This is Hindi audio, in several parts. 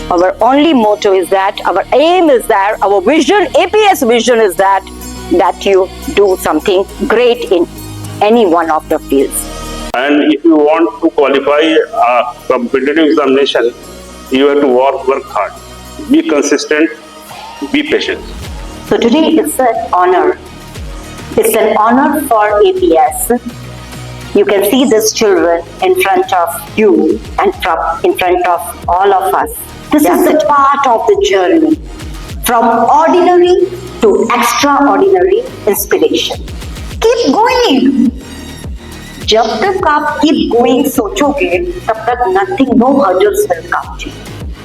Our only motto is that, our aim is that, our vision, APS vision is that you do something great in any one of the fields. And if you want to qualify a competitive examination, you have to work hard, be consistent, be patient. So today it's an honor. It's an honor for APS. You can see these children in front of you and in front of all of us. This is the part of the journey from ordinary to extraordinary inspiration. Keep going. जब तक आप keep going सोचोगे, तब तक nothing, no hurdles will come to you.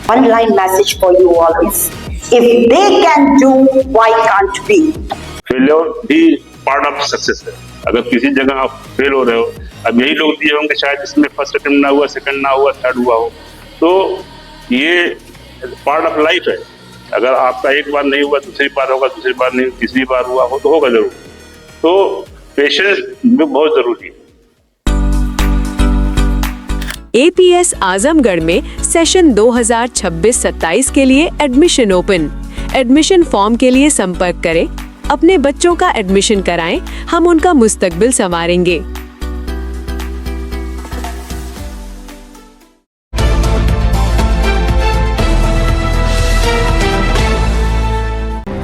One line message for you all is, if they can do, why can't we? Failure भी part of success है. अगर किसी जगह आप फेल हो रहे हो, अब यही लोग दिए होंगे शायद इसमें फर्स्ट अटेम्प्ट ना हुआ, सेकंड ना हुआ, थर्ड हुआ हो, तो ये पार्ट ऑफ लाइफ है. अगर आपका एक बार नहीं हुआ, दूसरी बार होगा, दूसरी बार नहीं, तीसरी बार हुआ हो तो होगा जरूर. तो पेशेंस बहुत जरूरी है. APS आजमगढ़ में सेशन 2026-27 के लिए एडमिशन ओपन. एडमिशन फॉर्म के लिए संपर्क करें. अपने बच्चों का एडमिशन कराएं, हम उनका मुस्तकबिल संवारेंगे.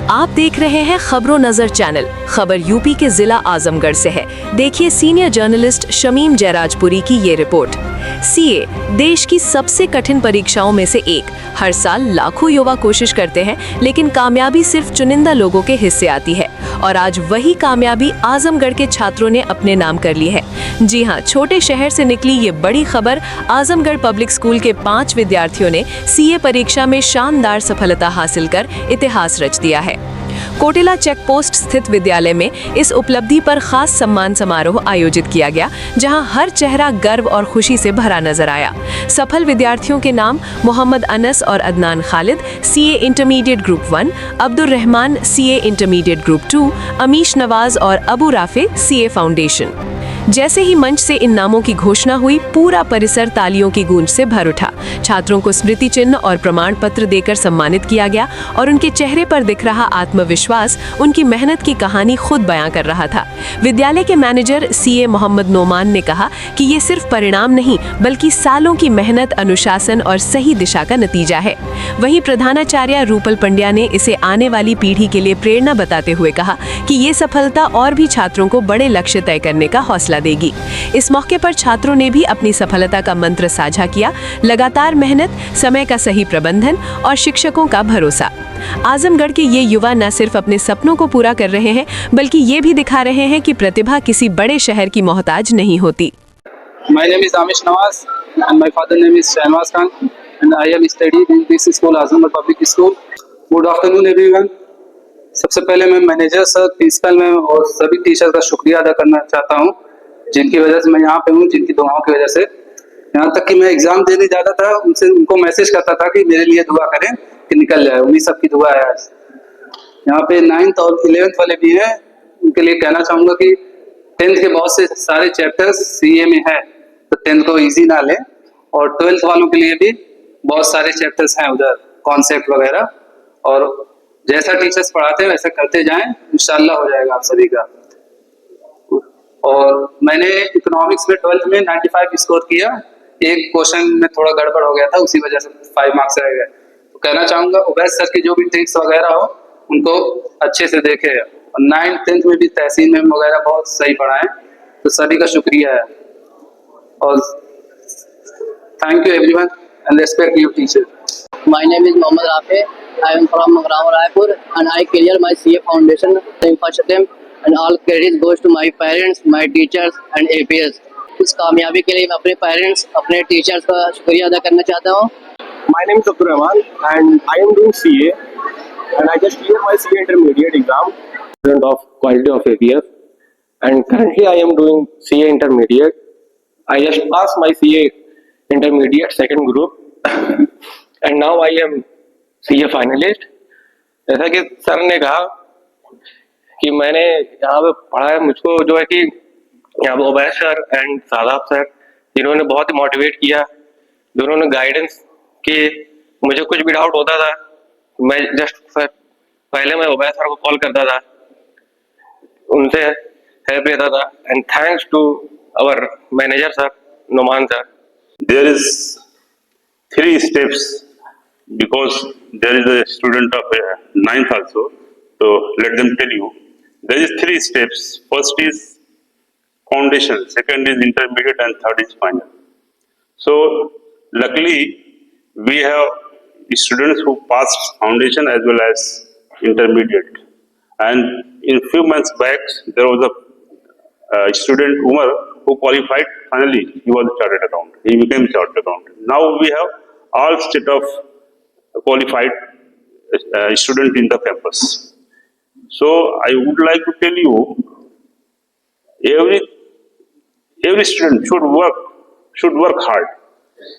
आप देख रहे हैं खबरों नजर चैनल. खबर यूपी के जिला आजमगढ़ से है. देखिए सीनियर जर्नलिस्ट शमीम जयराजपुरी की ये रिपोर्ट. सीए देश की सबसे कठिन परीक्षाओं में से एक. हर साल लाखों युवा कोशिश करते हैं, लेकिन कामयाबी सिर्फ चुनिंदा लोगों के हिस्से आती है. और आज वही कामयाबी आजमगढ़ के छात्रों ने अपने नाम कर ली है. जी हां, छोटे शहर से निकली ये बड़ी खबर. आजमगढ़ पब्लिक स्कूल के 5 विद्यार्थियों ने सीए परीक्षा में शानदार सफलता हासिल कर इतिहास रच दिया है. कोटिला चेक पोस्ट स्थित विद्यालय में इस उपलब्धि पर खास सम्मान समारोह आयोजित किया गया, जहां हर चेहरा गर्व और खुशी से भरा नजर आया. सफल विद्यार्थियों के नाम मोहम्मद अनस और Adnan Khalid CA intermediate group 1, Abdul Rahman CA intermediate group 2, Amish Nawaz और अबू राफे सीए फाउंडेशन. जैसे ही मंच से इन नामों की घोषणा हुई, पूरा परिसर तालियों की गूंज से भर उठा. छात्रों को स्मृति चिन्ह और प्रमाण पत्र देकर सम्मानित किया गया और उनके चेहरे पर दिख रहा आत्मविश्वास उनकी मेहनत की कहानी खुद बयां कर रहा था. विद्यालय के मैनेजर सीए मोहम्मद नोमान ने कहा कि ये सिर्फ परिणाम नहीं, बल्कि सालों की मेहनत, अनुशासन और सही दिशा का नतीजा है. वहीं प्रधानाचार्य रूपल पंड्या ने इसे आने वाली पीढ़ी के लिए प्रेरणा बताते हुए कहा कि ये सफलता और भी छात्रों को बड़े लक्ष्य तय करने का हौसला देगी. इस मौके पर छात्रों ने भी अपनी सफलता का मंत्र साझा किया. लगातार मेहनत, समय का सही प्रबंधन और शिक्षकों का भरोसा. आजमगढ़ के ये युवा न सिर्फ अपने सपनों को पूरा कर रहे हैं, बल्कि ये भी दिखा रहे हैं कि प्रतिभा किसी बड़े शहर की मोहताज नहीं होती. My name is Amish Nawaz and my father name is Shahnwaz Khan and I am studied in this school, Azamgarh Public School. Good afternoon everyone. सबसे पहले मैं मैनेजर सर, प्रिंसिपल मैम और सभी टीचर का शुक्रिया अदा करना चाहता हूँ, जिनकी वजह से मैं यहाँ पे हूँ, जिनकी दुआओं की वजह से. यहाँ तक कि मैं एग्जाम देने जाता था, उनको मैसेज करता था कि मेरे लिए दुआ करें कि निकल जाए. उन्हीं सबकी दुआ है. आज यहाँ पे 9th और 11th वाले भी हैं, उनके लिए कहना चाहूँगा कि 10th के बहुत से सारे चैप्टर्स सीए में है, तो 10th को इजी ना लें. और 12th वालों के लिए भी बहुत सारे चैप्टर्स हैं उधर, कॉन्सेप्ट वगैरह, और जैसा टीचर्स पढ़ाते हैं वैसा करते जाएं, इंशाल्लाह हो जाएगा आप सभी का. और मैंने इकोनॉमिक्स में 12th में 95 स्कोर किया. एक क्वेश्चन में थोड़ा गड़बड़ हो गया था, उसी वजह से 5 मार्क्स रह गए. तो कहना चाहूंगा उबैद सर की जो भी ट्रिक्स वगैरह हो उनको अच्छे से देखे. और 9th 10th में भी तहसीन में वगैरह बहुत सही पढ़ाएं. तो सभी का शुक्रिया है. और thank you everyone and respect you teacher. My name is Mohammad Rafe. I am from Magraon, Raipur, and I clear my CA foundation in first attempt. And all credit goes to my parents, my teachers, and APS. इस कामयाबी के लिए मैं अपने पेरेंट्स, अपने टीचर्स का शुक्रिया अदा करना चाहता हूँ. My name is Abdul Rahman, and I am doing CA, and I just cleared my CA intermediate exam. Student of quality of APS, and currently I am doing CA intermediate. I just passed my CA intermediate second group. And now I am CA finalist. जैसा कि सर ने कहा कि मैंने यहाँ पे पढ़ा है, मुझको जो है कि यहाँ पे Ubaid sir and Shadab sir, जिन्होंने बहुत ही मोटिवेट किया, जिन्होंने गाइडेंस की, मुझे कुछ भी डाउट होता था, मैं जस्ट पहले मैं उबैद सर को कॉल करता था, उनसे हेल्प लेता था। And thanks to our manager sir, Numan sir. There is 3 steps because there is a student of 9th also. So let them tell you. There is 3 steps. First is foundation, second is intermediate, and third is final. So luckily we have students who passed foundation as well as intermediate. And in few months back there was a student Umar who qualified finally. He was a chartered accountant. He became chartered accountant. Now we have all state of qualified student in the campus. So I would like to tell you, every student should work hard.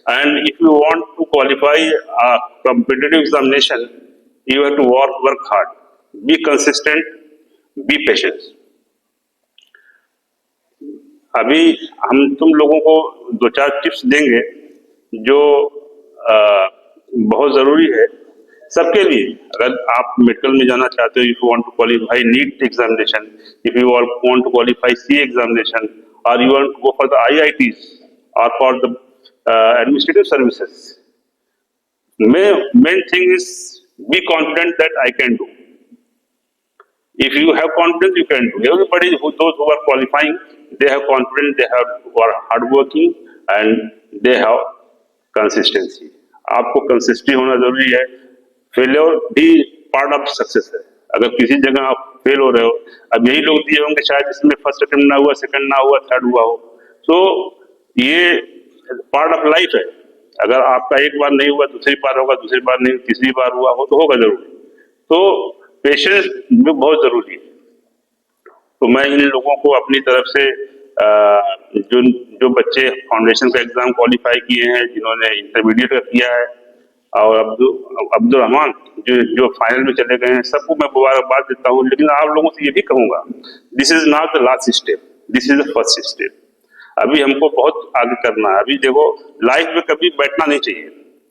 And if you want to qualify a competitive examination, you have to work hard. Be consistent, be patient. अभी हम तुम लोगों को 2-4 टिप्स देंगे जो बहुत जरूरी है सबके लिए। अगर आप मेडिकल में जाना चाहते हो, if you want to qualify NEET examination, if you want to qualify C examination, और you want to go for the IITs और for the administrative services, main thing is be confident that I can do. If you have confidence, you can do. Everybody, those who are qualifying, they have confidence, they are hardworking, and they have consistency. आपको कंसिस्टेंट होना जरूरी है। फेलियर भी पार्ट ऑफ सक्सेस है। अगर किसी जगह आप फेल हो रहे हो, अब यही लोग दिए होंगे शायद इसमें फर्स्ट अटेम्प्ट ना हुआ, सेकंड ना हुआ, थर्ड हुआ हो, तो ये पार्ट ऑफ लाइफ है। अगर आपका एक बार नहीं हुआ, दूसरी बार होगा, दूसरी बार नहीं, तीसरी बार हुआ हो तो होगा जरूर। तो पेशेंस भी बहुत जरूरी है। तो मैं इन लोगों को अपनी तरफ से जो बच्चे फाउंडेशन का एग्जाम क्वालिफाई किए हैं, जिन्होंने इंटरमीडिएट का किया है, और अब्दुल रहमान जो फाइनल में चले गए हैं, सबको मैं मुबारकबाद देता हूँ। लेकिन आप लोगों से ये भी कहूंगा, this is not the last step, this is the first step. अभी हमको बहुत आगे करना है। अभी देखो, लाइफ में कभी बैठना नहीं चाहिए।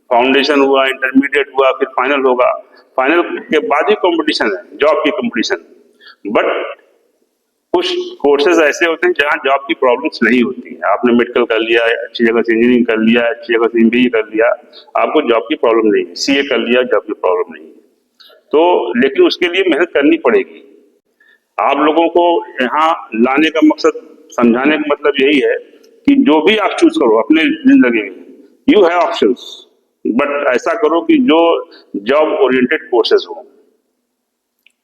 फाउंडेशन हुआ, इंटरमीडिएट हुआ, फिर फाइनल होगा। फाइनल के बाद ही कंपटीशन है, जॉब की कंपटीशन। बट कुछ कोर्सेज ऐसे होते हैं जहाँ जॉब की प्रॉब्लम्स नहीं होती है। आपने मेडिकल कर लिया, अच्छी जगह से इंजीनियरिंग कर लिया, अच्छी जगह से MBA कर लिया, आपको जॉब की प्रॉब्लम नहीं है। CA कर लिया, जॉब की प्रॉब्लम नहीं है। तो लेकिन उसके लिए मेहनत करनी पड़ेगी। आप लोगों को यहाँ लाने का मकसद, समझाने का मतलब यही है कि जो भी आप चूज करो अपने जिंदगी में, यू हैव ऑप्शंस, बट ऐसा करो कि जो जॉब ओरिएंटेड कोर्सेज हो।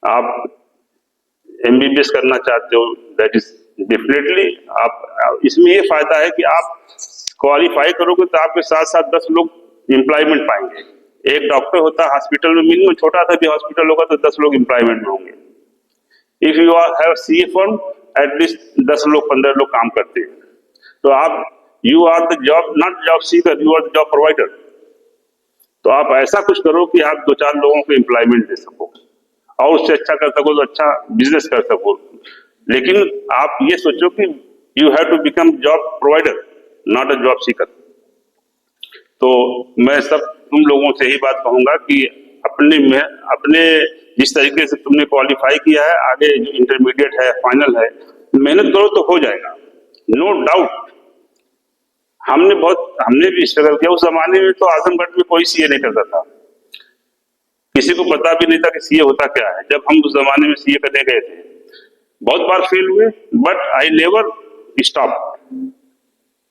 आप MBBS करना चाहते हो, दैट इज डेफिनेटली आप, इसमें ये फायदा है कि आप क्वालिफाई करोगे तो आपके साथ साथ 10 लोग एम्प्लॉयमेंट पाएंगे। एक डॉक्टर होता है हॉस्पिटल में, मिनिमम छोटा सा भी हॉस्पिटल होगा तो 10 लोग एम्प्लॉयमेंट में होंगे। If you have CA firm, at least 10 लोग 15 लोग काम करते हैं। तो आप, you are the job, not job seeker, you are the job provider. तो आप ऐसा कुछ करो कि आप 2-4 लोगों को एम्प्लॉयमेंट दे सको, और उससे अच्छा कर सको तो अच्छा बिजनेस कर सको। लेकिन आप ये सोचो कि you have to become job provider, not a job seeker. तो मैं सब तुम लोगों से ही बात कहूंगा कि अपने जिस तरीके से तुमने क्वालिफाई किया है, आगे जो इंटरमीडिएट है, फाइनल है, मेहनत करो तो हो जाएगा, नो डाउट। हमने भी स्ट्रगल किया। उस जमाने में तो आजमगढ़ में कोई CA नहीं करता था, किसी को पता भी नहीं था कि CA होता क्या है। जब हम उस जमाने में CA करने गए थे, बहुत बार फेल हुए, बट आई नेवर स्टॉप,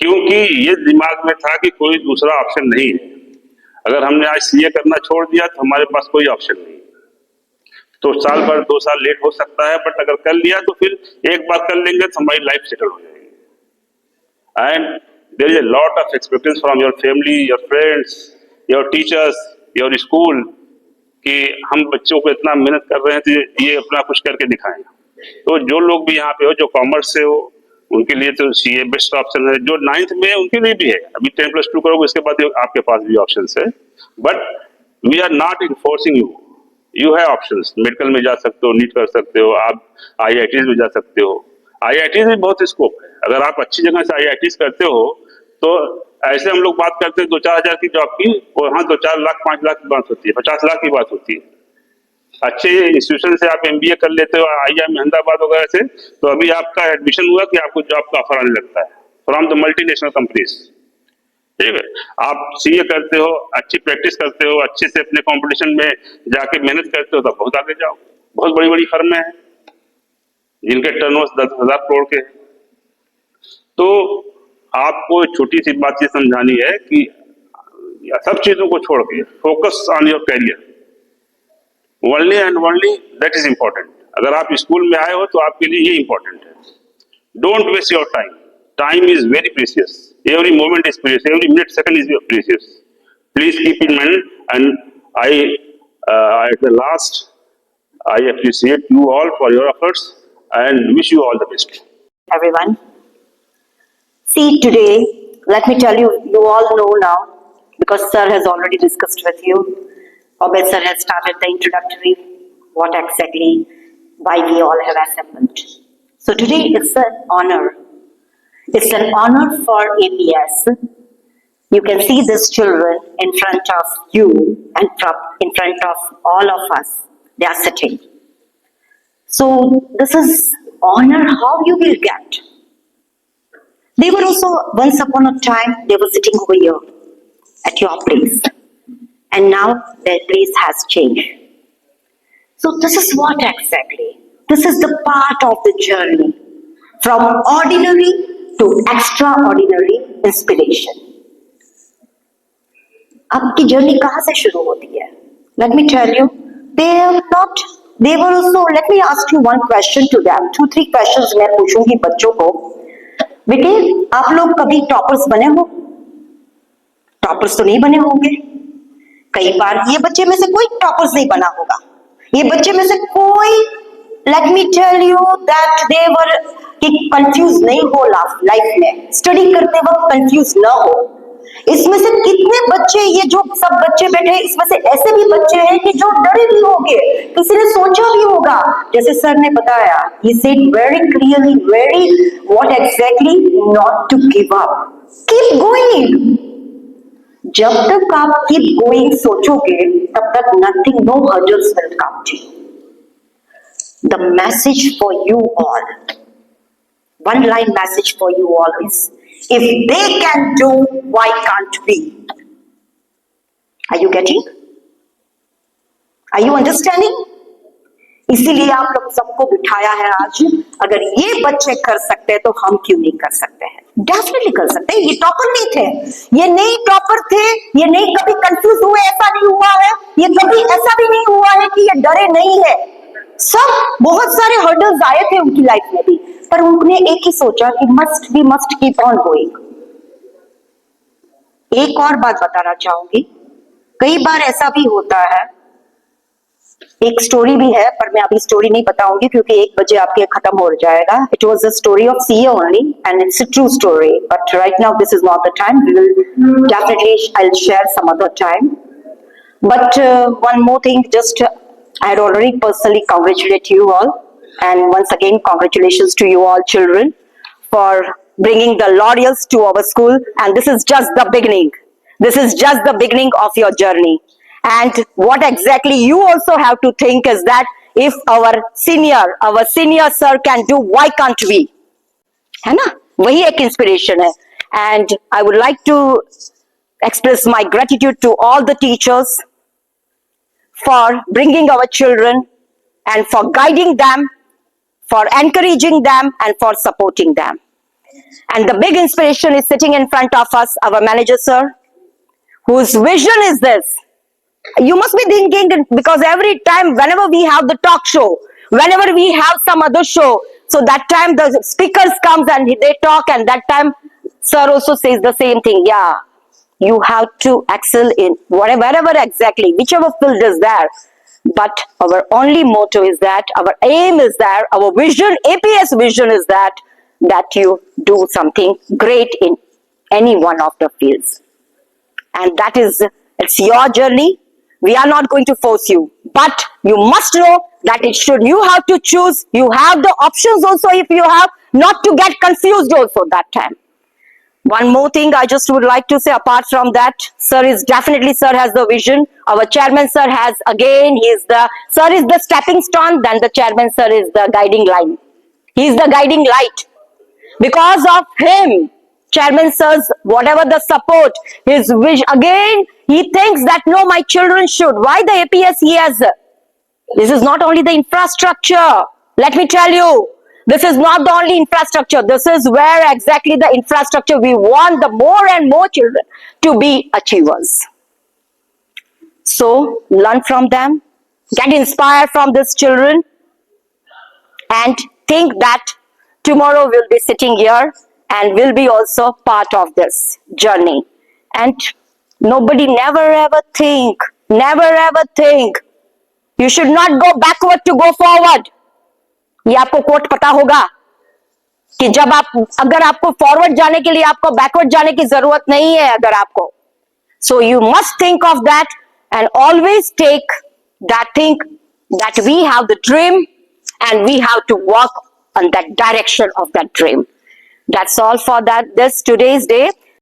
क्योंकि ये दिमाग में था कि कोई दूसरा ऑप्शन नहीं है। अगर हमने आज CA करना छोड़ दिया तो हमारे पास कोई ऑप्शन नहीं। तो साल भर 2 साल लेट हो सकता है, बट अगर कर लिया तो फिर एक बार कर लेंगे तो हमारी लाइफ सेटल हो जाएगी। And there is a lot of expectations from your family, your friends, your teachers, your school, कि हम बच्चों को इतना मेहनत कर रहे हैं तो ये अपना कुछ करके दिखाएं। तो जो लोग भी यहाँ पे हो, जो कॉमर्स से हो, उनके लिए तो CA बेस्ट ऑप्शन है। जो 9th में है उनके लिए भी है। अभी 10+2 करोगे, इसके बाद आपके पास भी ऑप्शन है। But we are not enforcing you, you have options. Medical में जा सकते हो, नीट कर सकते हो, आप IITs में जा सकते हो। IITs में बहुत स्कोप है। अगर आप अच्छी जगह से IITs करते हो तो ऐसे हम लोग बात करते हैं 2-4 हजार की जॉब की, और वहाँ 2-4 लाख 5 लाख की बात होती है, 50 लाख की बात होती है। अच्छे इंस्टीट्यूशन से आप MBA कर लेते हो IIM अहमदाबाद वगैरह से, तो अभी आपका एडमिशन हुआ कि आपको जॉब का ऑफर आने लगता है फ्रॉम द मल्टीनेशनल कंपनीज। ठीक है, आप CA करते हो, अच्छी प्रैक्टिस करते हो, अच्छे से अपने कंपटीशन में जाके मेहनत करते हो, तो बहुत आगे जाओ। बहुत बड़ी बड़ी फर्में हैं जिनके टर्नओवर 10,000 करोड़ के हैं। तो आपको छोटी सी बात ये समझानी है कि सब चीजों को छोड़ के focus on your career, only and only that is important. अगर आप स्कूल में आए हो तो आपके लिए ये इंपॉर्टेंट है। Don't waste your time, time is very precious, every moment is precious, every minute second is precious. Please keep in mind, and I at the last I appreciate you all for your efforts and wish you all the best. Everyone. See, today, let me tell you, you all know now, because sir has already discussed with you. Obed sir has started the introductory, what exactly, why we all have assembled. So today it's an honor. It's an honor for APS. You can see these children in front of you and in front of all of us. They are sitting. So this is honor how you will get. They were also once upon a time, they were sitting over here at your place. And now their place has changed. So this is what exactly. This is the part of the journey. From ordinary to extraordinary inspiration. आपकी जर्नी कहाँ से शुरू होती है? Let me tell you. They were also, let me ask you one question to them. 2-3 questions मैं पूछूंगी बच्चों को। बेटे, आप लोग कभी टॉपर्स बने हो? टॉपर्स तो नहीं बने होंगे। कई बार ये बच्चे में से कोई टॉपर्स नहीं बना होगा। ये बच्चे में से कोई, let me tell you that they were, कि कंफ्यूज नहीं हो लाइफ में, स्टडी करते वक्त कंफ्यूज ना हो। इसमें से कितने बच्चे, ये जो सब बच्चे बैठे हैं, इसमें से ऐसे भी बच्चे हैं कि जो डरे भी होंगे, किसी ने सोचा भी होगा, जैसे सर ने बताया, he said very clearly, what exactly, not to give up, keep going. जब तक आप keep going सोचोगे, तब तक nothing, no hurdles will come to you. The message for you all, one line message for you all is, if they can do, why can't we? Are you getting? Are you understanding? इसीलिए आप लोग सबको बिठाया है आज। अगर ये बच्चे कर सकते हैं तो हम क्यों नहीं कर सकते हैं? डेफिनेटली कर सकते हैं। ये टॉपर नहीं थे, ये नहीं टॉपर थे, ये नहीं कभी कंफ्यूज हुए, ऐसा नहीं हुआ है, ये कभी ऐसा भी नहीं हुआ है कि ये डरे नहीं है। सब बहुत सारे हर्डल्स आए थे उनकी लाइफ में भी, पर उन्होंने एक ही सोचा कि मस्ट कीप ऑन गोइंग। एक और बात बताना चाहूंगी, कई बार ऐसा भी होता है, एक स्टोरी भी है, पर मैं अभी स्टोरी नहीं बताऊंगी क्योंकि 1 बजे आपके खत्म हो जाएगा। It was a story of CA only and it's a true story, but right now this is not the time. We will definitely, I will share some other time. But one more thing, just I had already personally congratulate you all, and once again congratulations to you all children for bringing the laurels to our school, and this is just the beginning. This is just the beginning of your journey. And what exactly you also have to think is that if our senior sir can do, why can't we? है ना? वही एक inspiration है. And I would like to express my gratitude to all the teachers for bringing our children and for guiding them, for encouraging them and for supporting them. And the big inspiration is sitting in front of us, our manager sir, whose vision is this. You must be thinking, because every time whenever we have the talk show, whenever we have some other show, so that time the speakers comes and they talk, and that time sir also says the same thing. Yeah, you have to excel in wherever exactly, whichever field is there. But our only motto is that, our aim is there, our vision, APS vision is that you do something great in any one of the fields. And that is, it's your journey. We are not going to force you. But you must know that you have to choose. You have the options also, if you have, not to get confused also that time. One more thing I just would like to say apart from that, sir has the vision. Our chairman sir has again, sir is the stepping stone, then the chairman sir is the guiding line. He is the guiding light. Because of him, chairman sir's whatever the support, his vision, again, he thinks that no, my children should. Why the APS he has? This is not only the infrastructure. Let me tell you, this is not the only infrastructure. This is where exactly the infrastructure we want the more and more children to be achievers. So learn from them, get inspired from these children, and think that tomorrow we'll be sitting here and will be also part of this journey. And nobody never ever think, you should not go backward to go forward. ये आपको कोट पता होगा कि जब आप अगर आपको फॉरवर्ड जाने के लिए आपको बैकवर्ड जाने की जरूरत नहीं है अगर आपको, so you must think of that and always take that thing that we have the dream and we have to work on that direction of that dream. That's all for that this today's day.